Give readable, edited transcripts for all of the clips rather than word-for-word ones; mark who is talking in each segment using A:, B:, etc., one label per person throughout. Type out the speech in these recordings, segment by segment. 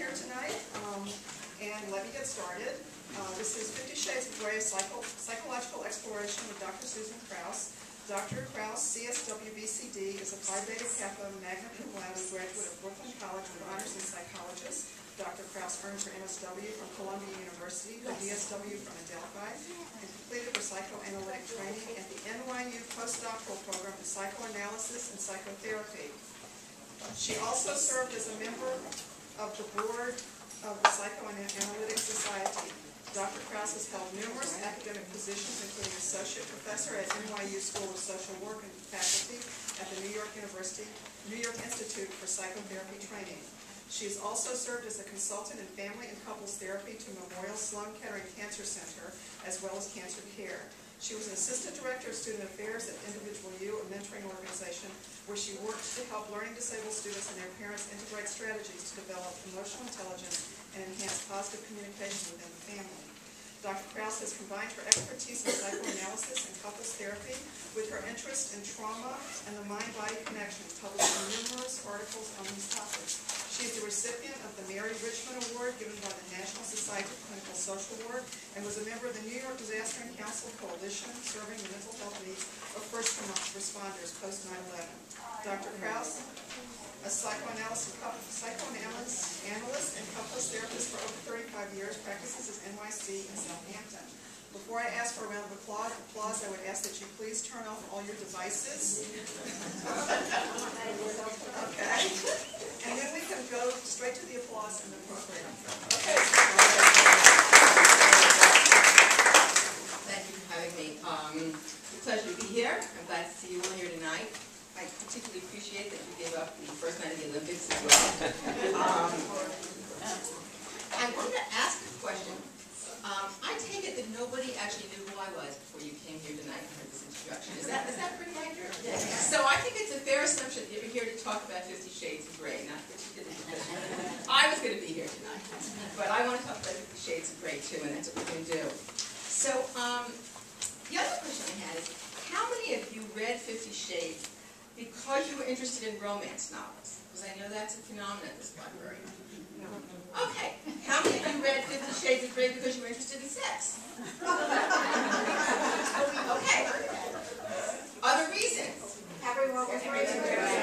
A: here tonight. And let me get started. This is 50 Shades of Grey, Psychological Exploration with Dr. Susan Krausz. Dr. Krausz, CSW-BCD, is a Phi Beta Kappa magna cum laude graduate of Brooklyn College with honors in psychologist. Dr. Krausz earned her MSW from Columbia University, her DSW from Adelphi, and completed her psychoanalytic training at the NYU postdoctoral program in psychoanalysis and psychotherapy. She also served as a member of the board of the Psychoanalytic Society. Dr. Krausz has held numerous academic positions, including associate professor at NYU School of Social Work and faculty at the New York Institute for Psychotherapy Training. She has also served as a consultant in family and couples therapy to Memorial Sloan Kettering Cancer Center, as well as cancer care. She was an assistant director of student affairs at Individual U, a mentoring organization where she works to help learning disabled students and their parents integrate strategies to develop emotional intelligence and enhance positive communication within the family. Dr. Krausz has combined her expertise in psychoanalysis and couples therapy with her interest in trauma and the mind-body connection, publishing numerous articles on these topics. She is the recipient of the Mary Richmond Award given by the National Society of Clinical Social Work and was a member of the New York Disaster and Council Coalition, serving the mental health needs of first responders post 9/11. Dr. Krausz, a psychoanalyst and couples therapist for over 35 years, practices at NYC in Southampton. Before I ask for a round of applause, I would ask that you please turn off all your devices. Okay. And then we can go straight to the applause and the program. Okay.
B: Thank you for having me. It's a pleasure to be here. I'm glad to see you all here tonight. I particularly appreciate that you gave up the first night of the Olympics as well. I wanted to ask a question. I take it that nobody actually knew who I was before you came here tonight and heard this introduction. Is that pretty accurate? Yes. So I think it's a fair assumption that you're here to talk about 50 Shades of Grey, not that you didn't. I was going to be here tonight, but I want to talk about 50 Shades of Grey too, and that's what we're going to do. So the other question I had is, how many of you read 50 Shades because you were interested in romance novels? Because I know that's a phenomenon at this library. Okay. How many of you read 50 Shades of Grey because you were interested in sex? Okay. Other reasons?
C: Everyone was reading about it.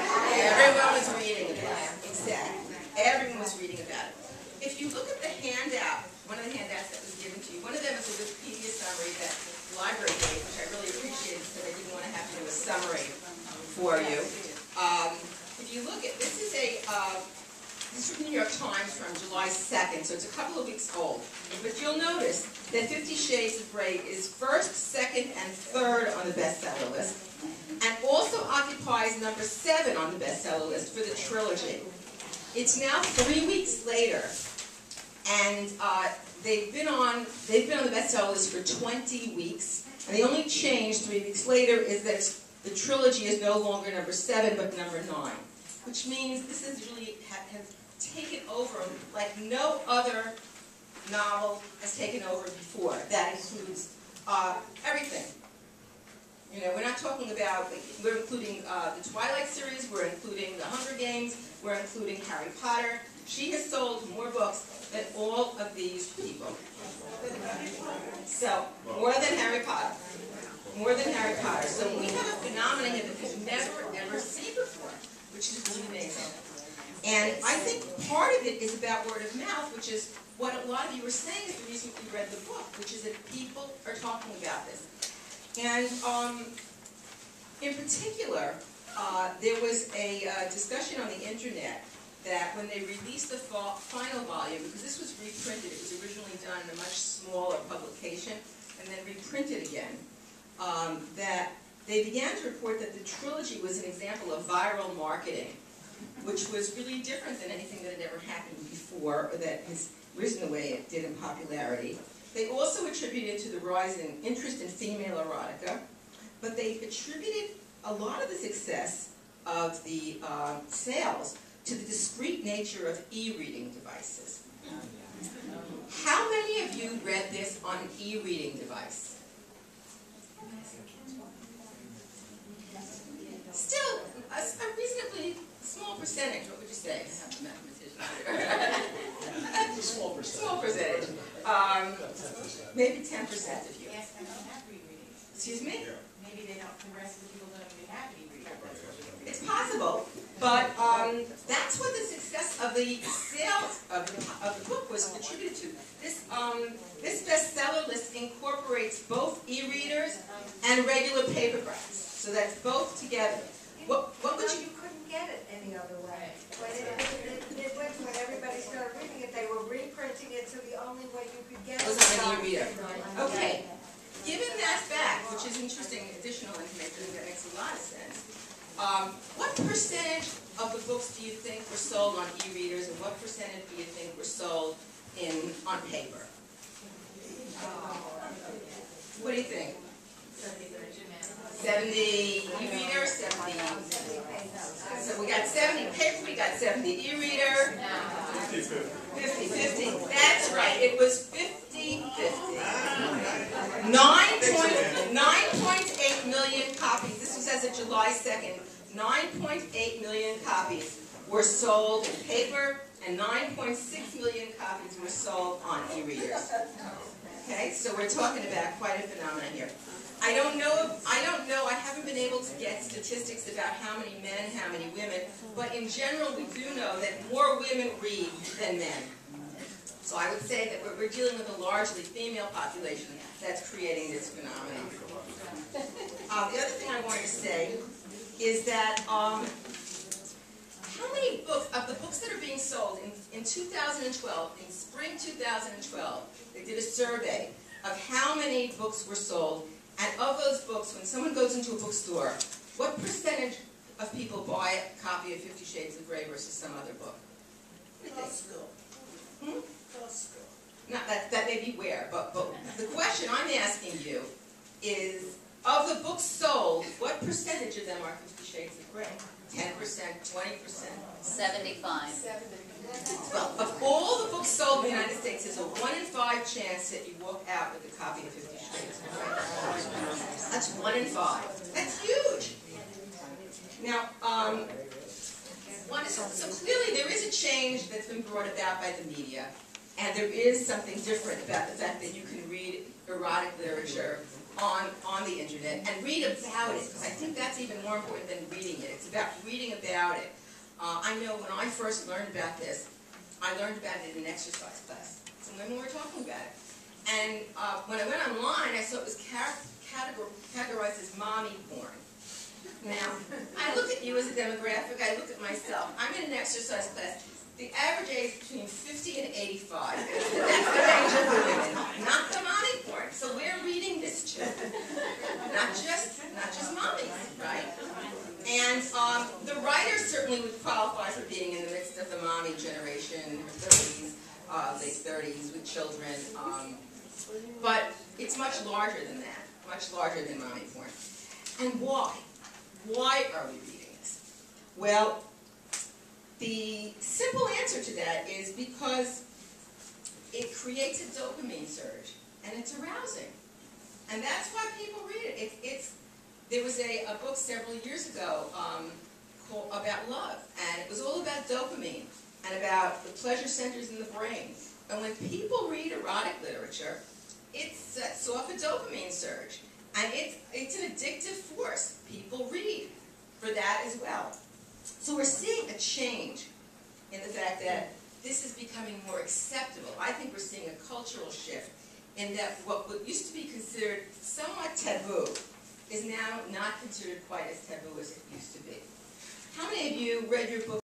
B: Everyone was reading about it. Exactly. Everyone was reading about it. If you look at the handout, one of the handouts that was given to you, one of them is a Wikipedia summary that the library gave, which I really appreciated because I didn't want to have to do a summary for you. If you look at, this is from the New York Times from July 2nd, so it's a couple of weeks old. But you'll notice that 50 Shades of Grey is first, second, and third on the bestseller list, and also occupies number 7 on the bestseller list for the trilogy. It's now 3 weeks later, and they've been on the bestseller list for 20 weeks, and the only change 3 weeks later is that the trilogy is no longer number 7, but number 9, which means this is really has taken over like no other novel has taken over before. That includes everything. You know, we're not talking about, we're including the Twilight series, we're including the Hunger Games, we're including Harry Potter. She has sold more books than all of these people. So, more than Harry Potter. More than Harry Potter. So we have a phenomenon here that we've never, ever seen before, which is really amazing. And I think part of it is about word of mouth, which is what a lot of you were saying is the reason we read the book, which is that people are talking about this. And in particular, there was a discussion on the internet that when they released the final volume, because this was reprinted, it was originally done in a much smaller publication, and then reprinted again, that they began to report that the trilogy was an example of viral marketing, which was really different than anything that had ever happened before, or that has risen the way it did in popularity. They also attributed to the rise in interest in female erotica, but they attributed a lot of the success of the sales to the discrete nature of e-reading devices. How many of you read this on an e-reading device? Still, a reasonably small percentage. What would you say? I have a mathematician here. maybe 10% of you.
D: Yes, they don't have rereadings.
B: Excuse me?
D: Maybe they don't, the rest of the people don't even have any readings.
B: It's possible, but that's what the success of the sales of the book was attributed to. This bestseller list incorporates both e-readers and regular paperbacks, so that's both together. What would you?
C: You couldn't get it any other way. When when everybody started reading it, they were reprinting it, so the only way you could get it
B: Was on an e-reader. Okay. Given that fact, which is interesting additional information that makes a lot of sense, what percentage of the books do you think were sold on e-readers, and what percentage do you think were sold on paper? What do you think? 70 e-reader, 70. So we got 70 paper, we got 70 e-reader. 50-50. That's right. It was 50-50. 9.8 million copies. This was as of July 2nd. 9.8 million copies were sold in paper, and 9.6 million copies were sold on e-readers. Okay, so we're talking about quite a phenomenon here. I don't know, I haven't been able to get statistics about how many men, how many women, but in general we do know that more women read than men. So I would say that we're dealing with a largely female population that's creating this phenomenon. The other thing I wanted to say is that how many books, of the books that are being sold in 2012, in spring 2012, they did a survey of how many books were sold, and of those books, when someone goes into a bookstore, what percentage of people buy a copy of 50 Shades of Grey versus some other book?
A: School. School.
B: Not that may be where, but the question I'm asking you is, of the books sold, what percentage of them are 50 Shades of Grey? 10%, 20%?
E: 75.
B: Well, of all the books sold in the United States, there's a 1 in 5 chance that you walk out with a copy of 50 Shades of Grey. That's 1 in 5. That's huge. Now, so clearly there is a change that's been brought about by the media, and there is something different about the fact that you can read erotic literature on the internet and read about it, because I think that's even more important than reading it. It's about reading about it. I know when I first learned about this, I learned about it in an exercise class. Some women were talking about it. And when I went online, I saw it was categorized as mommy porn. Now, I look at you as a demographic, I look at myself. I'm in an exercise class. The average age is between 50 and 85. That's the range of the women, not the mommy porn. So we're reading this too. Not just mommies, right? And the writer certainly would qualify for being in the midst of the mommy generation, in her 30s, late 30s, with children. But it's much larger than that, much larger than mommy porn. And why? Why are we reading this? Well, the simple answer to that is because it creates a dopamine surge, and it's arousing. And that's why people read it. There was a book several years ago about love, and it was all about dopamine and about the pleasure centers in the brain. And when people read erotic literature, it sets off a dopamine surge. And it's an addictive force. People read for that as well. So we're seeing a change in the fact that this is becoming more acceptable. I think we're seeing a cultural shift in that what used to be considered somewhat taboo is now not considered quite as taboo as it used to be. How many of you read your book